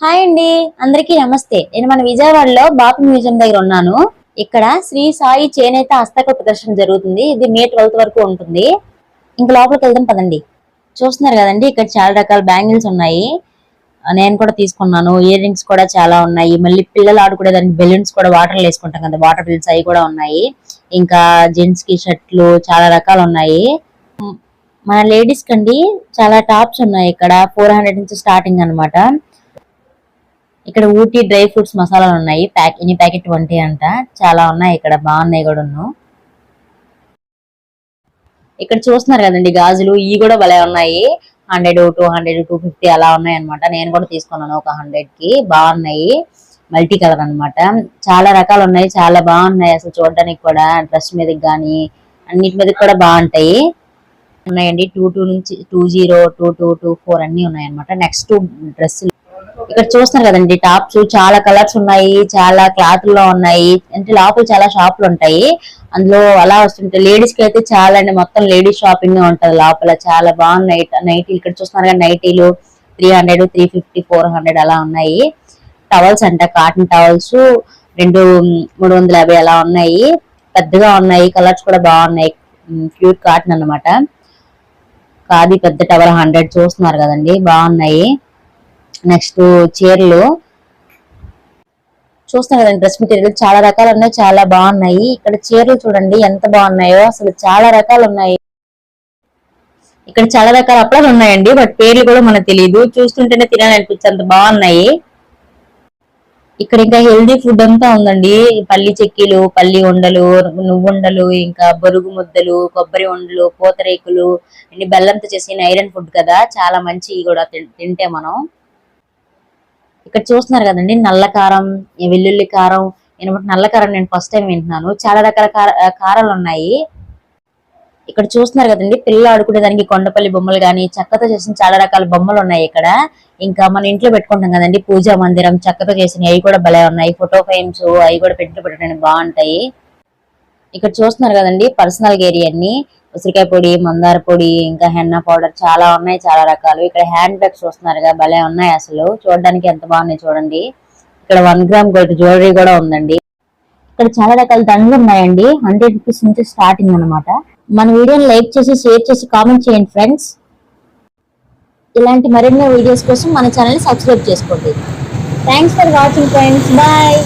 Hi అండి, అందరికీ నమస్తే. నేను మన విజయవాడలో బాపు మ్యూజియం దగ్గర ఉన్నాను. ఇక్కడ శ్రీ సాయి చేనేత హస్తకళ ప్రదర్శన జరుగుతుంది. ఇది మే 12 వరకు ఉంటుంది. ఇంకా లోపలికి వెళ్దాం పదండి. చూస్తున్నారు కదండి, ఇక్కడ చాలా రకాల బ్యాంగిల్స్ ఉన్నాయి. నేను కూడా తీసుకున్నాను. ఇయర్ రింగ్స్ కూడా చాలా ఉన్నాయి. మళ్ళీ పిల్లలు ఆడుకునే దానికి బెలూన్స్ కూడా వాటర్ వేసుకుంటాం కదా, వాటర్ బెలూన్స్ అవి కూడా ఉన్నాయి. ఇంకా జెంట్స్ కి షర్ట్లు చాలా రకాలు ఉన్నాయి. మన లేడీస్ కండి చాలా టాప్స్ ఉన్నాయి. ఇక్కడ 400 నుంచి స్టార్టింగ్ అన్నమాట. ఇక్కడ ఊటీ డ్రై ఫ్రూట్స్ మసాలాలు ఉన్నాయి. ఎన్ని ప్యాకెట్ 20 అంట. చాలా ఉన్నాయి ఇక్కడ, బాగున్నాయి కూడా. ఇక్కడ చూస్తున్నారు కదండి గాజులు, ఇవి కూడా భలే ఉన్నాయి. 100, 200, 250 అలా ఉన్నాయి అనమాట. నేను కూడా తీసుకున్నాను ఒక 100 కి. బాగున్నాయి, మల్టీ కలర్ అన్నమాట. చాలా రకాలు ఉన్నాయి, చాలా బాగున్నాయి అసలు చూడడానికి కూడా. డ్రెస్ మీదకి కానీ అన్నిటి మీదకి కూడా బాగుంటాయి. ఉన్నాయండి 22 నుంచి 20, 22, 24 అన్ని ఉన్నాయి అనమాట. నెక్స్ట్ డ్రెస్ ఇక్కడ చూస్తున్నారు కదండి టాప్స్, చాలా కలర్స్ ఉన్నాయి, చాలా క్లాత్ లో ఉన్నాయి. అంటే లోపల చాలా షాపులు ఉంటాయి. అందులో అలా వస్తుంటాయి. లేడీస్ కి అయితే చాలా అండి, మొత్తం లేడీస్ షాపింగ్ ఉంటది లోపల. చాలా బాగున్నాయి నైటీలు. ఇక్కడ చూస్తున్నారు కదా నైటీలు 300, 350, 400 అలా ఉన్నాయి. టవల్స్ అంట, కాటన్ టవల్స్ 350 అలా ఉన్నాయి. పెద్దగా ఉన్నాయి, కలర్స్ కూడా బాగున్నాయి. ప్యూర్ కాటన్ అన్నమాట. కాది పెద్ద టవల్ 100 చూస్తున్నారు కదండి, బాగున్నాయి. నెక్స్ట్ చీరలు చూస్తున్నారు కదండి. డ్రెస్ మెటీరియల్ చాలా రకాలు ఉన్నాయి, చాలా బాగున్నాయి. ఇక్కడ చీరలు చూడండి ఎంత బాగున్నాయో, అసలు చాలా రకాలు ఉన్నాయి. ఇక్కడ చాలా రకాల అప్పడాలు ఉన్నాయండి, బట్ పేర్లు కూడా మనకు తెలియదు. చూస్తుంటేనే తినాలనిపించే అంత బాగున్నాయి. ఇక్కడ ఇంకా హెల్దీ ఫుడ్ అంతా ఉందండి. పల్లి చెక్కీలు, పల్లి ఉండలు, నువ్వుండలు, ఇంకా బొరుగు ముద్దలు, కొబ్బరి ఉండలు, పూతరేకులు, ఇన్ని బెల్లంతో చేసిన ఐరన్ ఫుడ్ కదా, చాలా మంచి కూడా తింటే మనం. ఇక్కడ చూస్తున్నారు కదండి నల్ల కారం, వెల్లుల్లి కారం. నల్ల కారం నేను ఫస్ట్ టైం వింటున్నాను. చాలా రకాల కారాలు ఉన్నాయి. ఇక్కడ చూస్తున్నారు కదండి పిల్లలు ఆడుకునే దానికి కొండపల్లి బొమ్మలు గాని, చెక్కతో చేసిన చాలా రకాల బొమ్మలు ఉన్నాయి ఇక్కడ. ఇంకా మన ఇంట్లో పెట్టుకుంటాం కదండి పూజా మందిరం, చెక్కతో చేసిన అవి కూడా భలే ఉన్నాయి. ఫోటో ఫ్రేమ్స్ అవి కూడా పెట్టడానికి బాగుంటాయి. ఇక్కడ చూస్తున్నారు కదండి పర్సనల్ గేరి అన్ని, ఉసిరికాయ పొడి, మందార పొడి, ఇంకా హెన్నా పౌడర్ చాలా ఉన్నాయి, చాలా రకాలు. ఇక్కడ హ్యాండ్ బ్యాగ్స్ చూస్తున్నారుగా, భలే ఉన్నాయి అసలు చూడడానికి ఎంత బాగున్నాయి చూడండి. ఇక్కడ 1 గ్రామ్ గోల్డ్ జ్యువెలరీ కూడా ఉందండి. ఇక్కడ చాలా రకాల దండలు ఉన్నాయండి. 100 రూపీస్ నుంచి స్టార్టింగ్ అనమాట. మన వీడియోని లైక్ చేసి, షేర్ చేసి, కామెంట్ చేయండి ఫ్రెండ్స్. ఇలాంటి మరిన్ని వీడియోస్ కోసం మన ఛానల్ ని సబ్స్క్రైబ్ చేసుకోండి. Thanks for watching friends, bye.